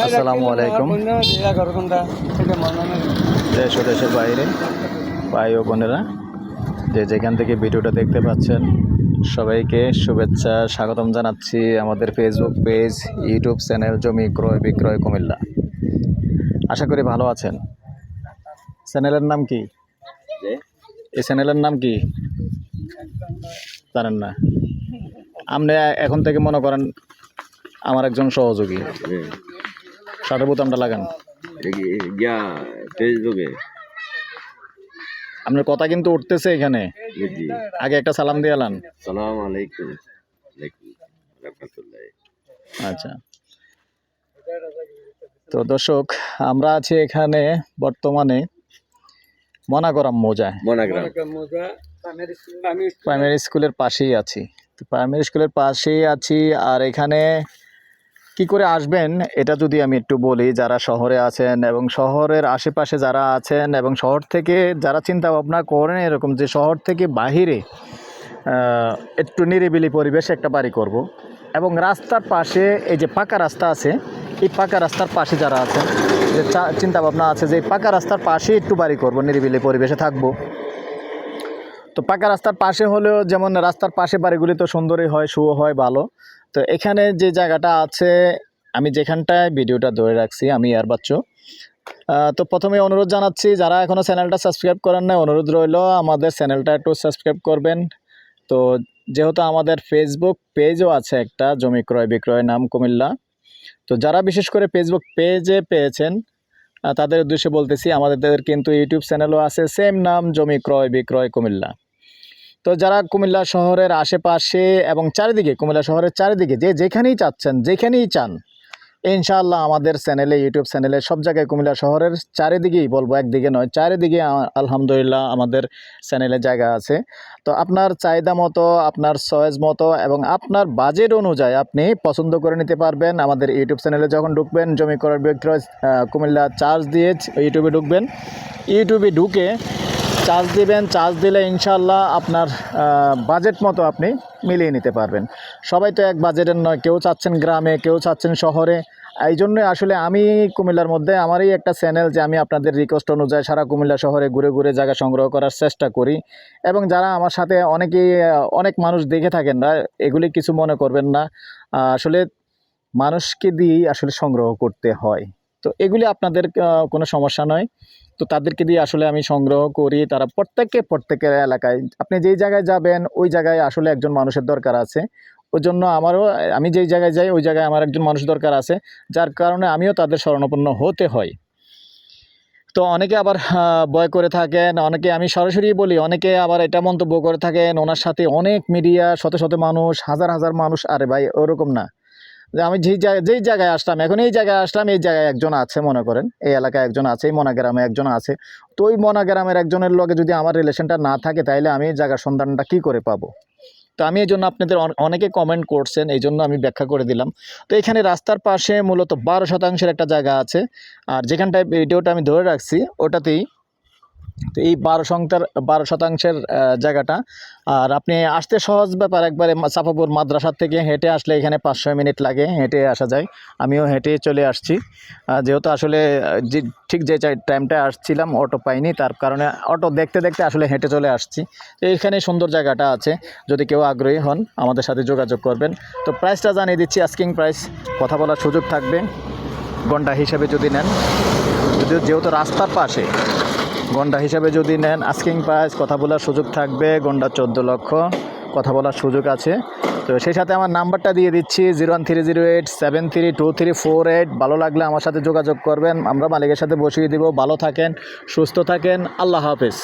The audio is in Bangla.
আসসালামু আলাইকুম। দেশ ও দেশের বাইরে ভাই ও বোনেরা যে যেখান থেকে ভিডিওটা দেখতে পাচ্ছেন সবাইকে শুভেচ্ছা স্বাগতম জানাচ্ছি আমাদের ফেসবুক পেজ, ইউটিউব চ্যানেল জমি ক্রয় বিক্রয় কুমিল্লা। আশা করি ভালো আছেন। চ্যানেলের নাম কি? এই চ্যানেলের নাম কি জানেন না? আপনি এখন থেকে মনে করেন আমার একজন সহযোগী, শার্টের বোতামটা লাগান। ফেসবুকে আপনার কথা কিন্তু উঠতেছে এখানে। আগে একটা সালাম দিয়ে আলান। সালাম আলাইকুম। আচ্ছা, তো দর্শক আমরা আছি এখানে বর্তমানে মনাগ্রাম মৌজায়, প্রাইমারি স্কুলের পাশেই আছি। তো প্রাইমারি স্কুলের পাশেই আছি। আর এখানে কি করে আসবেন এটা যদি আমি একটু বলি, যারা শহরে আছেন এবং শহরের আশেপাশে যারা আছেন এবং শহর থেকে যারা চিন্তা ভাবনা করেন এরকম যে শহর থেকে বাহিরে একটু নিরিবিলি পরিবেশে একটা বাড়ি করব, এবং রাস্তার পাশে এই যে পাকা রাস্তা আছে, এই পাকা রাস্তার পাশে যারা আছেন যে চিন্তা ভাবনা আছে যে পাকা রাস্তার পাশে একটু বাড়ি করব, নিরিবিলি পরিবেশে থাকবো। তো পাকা রাস্তার পাশে হলেও যেমন রাস্তার পাশে বাড়িগুলি তো সুন্দরই হয়, শুও হয়, ভালো। তো এখানে যে জায়গাটা আছে, আমি যেখানটায় ভিডিওটা ধরে রাখছি, আমি আর বাচ্চু। তো প্রথমে অনুরোধ জানাচ্ছি যারা এখনও চ্যানেলটা সাবস্ক্রাইব করেন না, অনুরোধ রইল আমাদের চ্যানেলটা একটু সাবস্ক্রাইব করবেন। তো যেহেতু আমাদের ফেসবুক পেজও আছে একটা, জমি ক্রয় বিক্রয় নাম কুমিল্লা। তো যারা বিশেষ করে ফেসবুক পেজে পেয়েছেন তাদের উদ্দেশ্যে বলতেছি, আমাদের কিন্তু ইউটিউব চ্যানেলও আছে সেম নাম, জমি ক্রয় বিক্রয় কুমিল্লা। তো যারা কুমিল্লা শহরের আশেপাশে এবং চারিদিকে, কুমিল্লা শহরের চারিদিকে যে যেখানেই চাচ্ছেন, যেখানেই চান, ইনশাআল্লাহ আমাদের চ্যানেলে, ইউটিউব চ্যানেলে সব জায়গায় কুমিল্লা শহরের চারিদিকেই বলবো, একদিকে নয়, চারিদিকে আলহামদুলিল্লাহ আমাদের চ্যানেলে জায়গা আছে। তো আপনার চাহিদা মতো, আপনার চয়েস মতো এবং আপনার বাজেট অনুযায়ী আপনি পছন্দ করে নিতে পারবেন। আমাদের ইউটিউব চ্যানেলে যখন ঢুকবেন, জমি ক্রয় বিক্রয় কুমিল্লা চার্জ দিয়ে ইউটিউবে ঢুকবেন, ইউটিউবে ঢুকে চার্জ দিবেন। চার্জ দিলে ইনশাআল্লাহ আপনার বাজেট মতো আপনি মিলিয়ে নিতে পারবেন। সবাই তো এক বাজেটের নয়, কেউ চাচ্ছেন গ্রামে, কেউ চাচ্ছেন শহরে। এই জন্যই আসলে আমি কুমিল্লার মধ্যে আমারই একটা চ্যানেল যে আমি আপনাদের রিকোয়েস্ট অনুযায়ী সারা কুমিল্লা শহরে ঘুরে ঘুরে জায়গা সংগ্রহ করার চেষ্টা করি। এবং যারা আমার সাথে অনেক মানুষ দেখে থাকেন না, এগুলি কিছু মনে করবেন না, আসলে মানুষকে দিয়েই আসলে সংগ্রহ করতে হয়। তো এগুলি আপনাদের কোনো সমস্যা নয়। তো তাদেরকে দিয়ে আসলে আমি সংগ্রহ করি। তারা প্রত্যেকের এলাকায়, আপনি যেই জায়গায় যাবেন ওই জায়গায় আসলে একজন মানুষের দরকার আছে। ওই জন্য আমি যেই জায়গায় যাই ওই জায়গায় আমার একজন মানুষ দরকার আছে, যার কারণে আমিও তাদের শরণাপন্ন হতে হয়। তো অনেকে আবার ভয় করে থাকেন, অনেকে, আমি সরাসরি বলি, অনেকে আবার এটা মন্তব্য করে থাকেন ওনার সাথে অনেক মিডিয়া, শত শত মানুষ, হাজার হাজার মানুষ। আরে ভাই, ওরকম না। যে আমি যেই জায়গায় আসলাম, এখন এই জায়গায় আসলাম, এই জায়গায় একজন আছে, মনে করেন এই এলাকায় একজন আছে, এই মনাগ্রামে একজন আছে। তো ওই মনাগ্রামের একজনের লগে যদি আমার রিলেশনটা না থাকে, তাইলে আমি এই জায়গার সন্ধানটা কী করে পাবো? তো আমি এই জন্য, আপনাদের অনেকে কমেন্ট করছেন, এই জন্য আমি ব্যাখ্যা করে দিলাম। তো এখানে রাস্তার পাশে মূলত 12% একটা জায়গা আছে, আর যেখানটায় ভিডিওটা আমি ধরে রাখছি ওটাতেই। তো এই 12% জায়গাটা, আর আপনি আসতে সহজ ব্যাপার, একবারে সাফাপুর মাদ্রাসার থেকে হেঁটে আসলে এখানে 5-6 মিনিট লাগে, হেঁটে আসা যায়। আমিও হেঁটে চলে আসছি, যেহেতু আসলে ঠিক যে টাইমটা আসছিলাম অটো পাইনি, তার কারণে অটো দেখতে দেখতে আসলে হেঁটে চলে আসছি। তো এইখানে সুন্দর জায়গাটা আছে, যদি কেউ আগ্রহী হন আমাদের সাথে যোগাযোগ করবেন। তো প্রাইসটা জানিয়ে দিচ্ছি, আস্কিং প্রাইস, কথা বলার সুযোগ থাকবে। ঘন্টা হিসাবে যদি নেন, যেহেতু রাস্তার পাশে, গন্ডা হিসাবে যদি নেন, আস্কিং প্রাইস, কথা বলার সুযোগ থাকবে। গন্ডা 14 লক্ষ, কথা বলার সুযোগ আছে। তো সেই সাথে আমার নাম্বারটা দিয়ে দিচ্ছি 01308732348। ভালো লাগলে আমার সাথে যোগাযোগ করবেন, আমরা মালিকের সাথে বসিয়ে দিব। ভালো থাকেন, সুস্থ থাকেন, আল্লাহ হাফেজ।